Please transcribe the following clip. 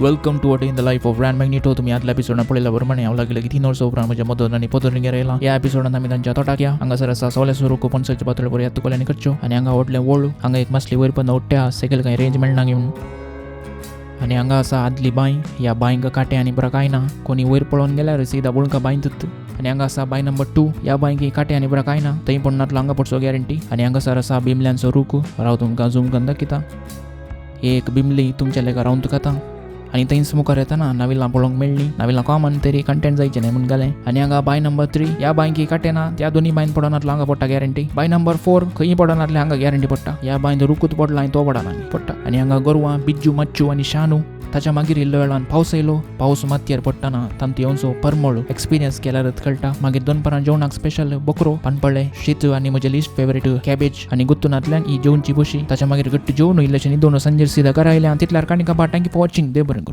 Welcome to a day in the life of Ran Magneto. तुम्ही आदल्या episode पळयला बरोबर हांव लागले की 3 वर्सां उपरांत म्हज्या मदत आनी पदर गेला. ह्या एपिसोडांत आमी तांच्या तोटाक या हांगासर आसा सवले सुरू कोपणसाचे पातळ बरें तुकोल्यांनी करच्यो आनी हांगा व्हडलें वळू हांगा एक मासली वयर पण उठ्या सकयल कांय रेंज मेळना घेवन आनी हांगा आसा आदली बांय. ह्या बांयक काटे आनी बरं कांय ना, कोणी वयर पळोवन गेल्यार सीदा बुळका बांयतत. आनी हांगा आसा बांय नंबर 2. ह्या बांयक काटे आनी बरं कांय ना, थंय पडनातलो हांगा पडचो गॅरंटी. आनी हांगासर आसा बिमल्यांचो रूख. राव तुमकां झूम करून दाखयता. एक बिमली तुमच्या लेका रावन तुकाता आनी थंयच मुखार येतना नाविलां पळोवंक मेळ्ळी. नाविलां कॉमन तरी कंटेंट जायचें न्हय म्हूण घालें. आनी हांगा बाय नंबर 3. ह्या बांयक काटे ना, त्या दोनी बांयन पडनातलो हांगा पडटा गॅरंटी. बाय नंबर 4 खंय पडनातले हांगा गॅरंटी पडटा. ह्या बांयन रुकूत पडला आनी तो पडना पडटा. आनी हांगा गोरवां बिज्जू मच्छू आनी शानू. ताच्या मागीर इल्लो वेळान पावस येयलो. पावस मातयेर पडटना तांती येवचो परमळ एक्सपिरियन्स केल्यारच कळटा. मागीर दनपारां जेवणाक स्पेशल बकरो, पानपळे, शीत आनी म्हजे लिस्ट फेवरेट कॅबेज आनी गुत्तूनांतल्यान ही जेवणची बशी. ताच्या मागीर गट्ट जेवण इल्लेशें न्हिदून संजेर सिदा घरा आयलें. तितल्यार काणी काबार थँक्यू फॉर वॉचिंग. देव बरें करूं.